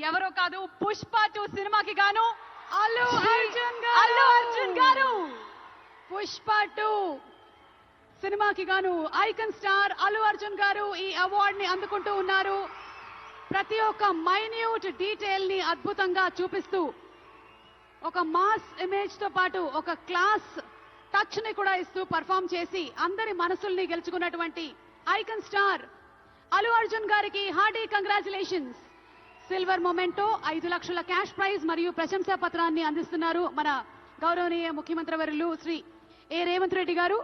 ఎవరో కాదు పుష్ప 2 సినిమాకి గాను అల్లు అర్జున్ గారు పుష్ప 2 సినిమాకి గాను ఐకాన్ స్టార్ అల్లు అర్జున్ గారు ఈ అవార్డ్ ని అందుకుంటూ ఉన్నారు. ప్రతి ఒక్క మైన్యూట్ డీటెయిల్ ని అద్భుతంగా చూపిస్తూ ఒక మాస్ ఇమేజ్ తో పాటు ఒక క్లాస్ టచ్ ని కూడా ఇస్తూ పర్ఫామ్ చేసి అందరి మనసుల్ని గెలుచుకున్నటువంటి ఐకాన్ స్టార్ అల్లు అర్జున్ గారికి హార్డీ కంగ్రాచులేషన్స్. సిల్వర్ మొమెంటో 5 లక్షల క్యాష్ ప్రైజ్ మరియు ప్రశంసా పత్రాన్ని అందిస్తున్నారు మన గౌరవనీయ ముఖ్యమంత్రి వర్యులు శ్రీ ఏ రేవంత్ రెడ్డి గారు.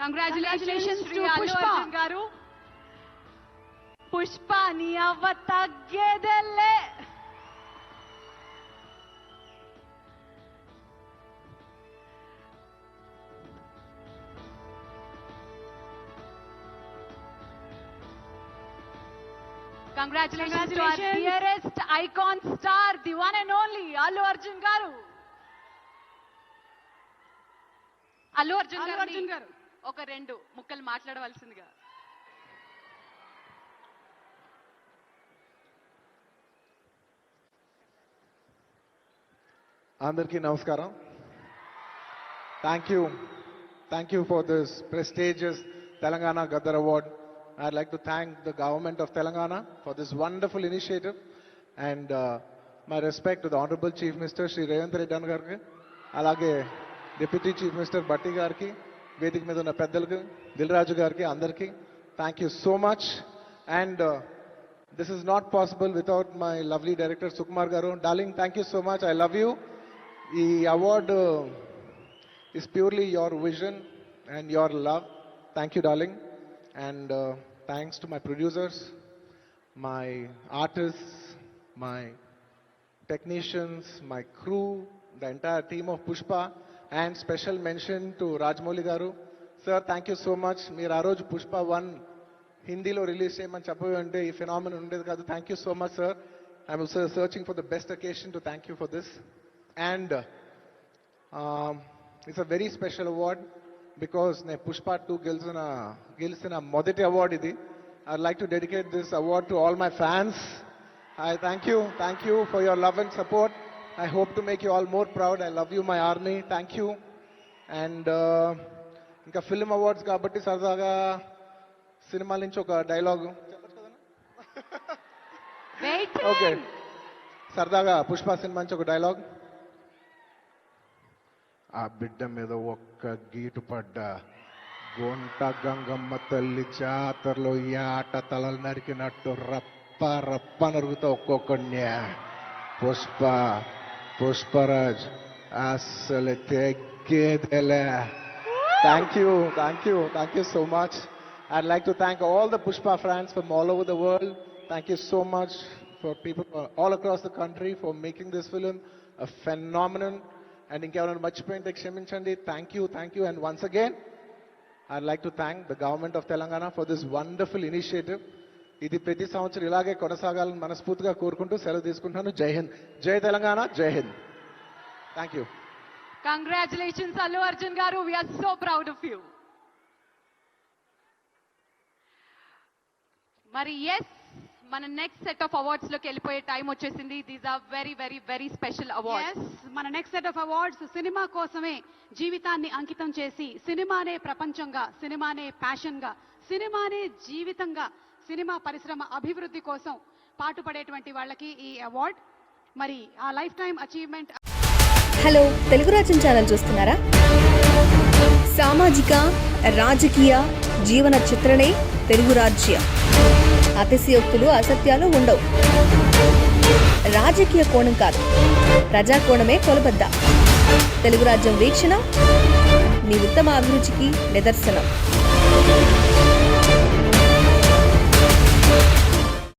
కంగ్రాచులేషన్స్ టు అల్లు అర్జున్ గారు. పుష్ప నీ అవ్వ తగ్గేదెల్లే. Congratulations to our dearest icon star, the one and only Allu Arjun garu. Allu Arjun garu oka rendu mukkalu maatladavaల్సిందిగా. Andarki namaskaram. Thank you for this prestigious Telangana Gaddar Award. I'd like to thank the government of Telangana for this wonderful initiative, and my respect to the Honorable Chief Minister Shri Revanth Reddy Garki, alage Deputy Chief Minister Batti Garki, Vedik మీద ఉన్న పెద్దలకు, దిల్రాజు గారికి, అందరికీ thank you so much. And this is not possible without my lovely director Sukumar garu. Darling, thank you so much. I love you. The award is purely your vision and your love. Thank you, darling. And thanks to my producers, my artists, my technicians, my crew, the entire team of Pushpa, and special mention to Rajamouli garu. Sir, thank you so much. Meer aa roju Pushpa 1 Hindi lo release cheyamani cheppavante ee phenomenon undedi kaadu. Thank you so much, sir. I'm also searching for the best occasion to thank you for this. And it's a very special award because ne Pushpa 2 గెలిచిన మొదటి award idi. I'd like to dedicate this award to all my fans. I thank you for your love and support. I hope to make you all more proud. I love you, my army. Thank you. And ఇంకా film awards కాబట్టి సరదాగా సినిమాల నుంచి ఒక dialogue okay, సరదాగా Pushpa cinema నుంచి ఒక dialogue. ఆ బిడ్డ మీద ఒక్క గీటు పడ్డా గొంట గంగమ్మ తల్లి జాతరలో ఈ ఆట తలలు నరికినట్టు రప్ప రప్ప నరుగుతా ఒక్కొక్కడిని. పుష్పరాజ్ అసలు తెగ్గేదేలే. Thank you so much. I'd like to thank all the Pushpa fans from all over the world. Thank you so much for people all across the country for making this film a phenomenon. And ఇంకెవరైనా మర్చిపోయింటే క్షమించండి. Thank you. And once again, I'd like to thank the government of Telangana for this wonderful initiative. ఇది ప్రతి సంవత్సరం ఇలాగే కొనసాగాలని మనస్ఫూర్తిగా కోరుకుంటూ సెలవు తీసుకుంటున్నాను. జై హింద్, జై తెలంగాణ, జై Hind. Thank you. Congratulations, Allu Arjun garu. We are so proud of you. మరి ఎస్, మన నెక్స్ట్ సెట్ ఆఫ్ అవార్డ్స్ లోకి వెళ్ళిపోయే టైం వచ్చేసింది. These are very very very special awards. మన next set of awards cinema కోసమే జీవితాన్ని అంకితం చేసి సినిమానే ప్రపంచంగా, సినిమానే ప్యాషన్ గా, సినిమానే జీవితంగా, సినిమా పరిశ్రమ అభివృద్ధి కోసం పాటుపడేటువంటి వాళ్ళకి ఈ అవార్డ్. మరి ఆ life time achievement. Hello, Telugu రాజ్యం ఛానల్ చూస్తున్నారా? సామాజిక, రాజకీయ, జీవన చిత్రణే తెలుగు రాజ్యం. అతిశయోక్తులు, అసత్యాలు ఉండవు. రాజకీయ కోణం కాదు, ప్రజా కోణమే కొలబద్ద. తెలుగు రాజ్యం వీక్షణ మీ ఉత్తమ అభిరుచికి నిదర్శనం.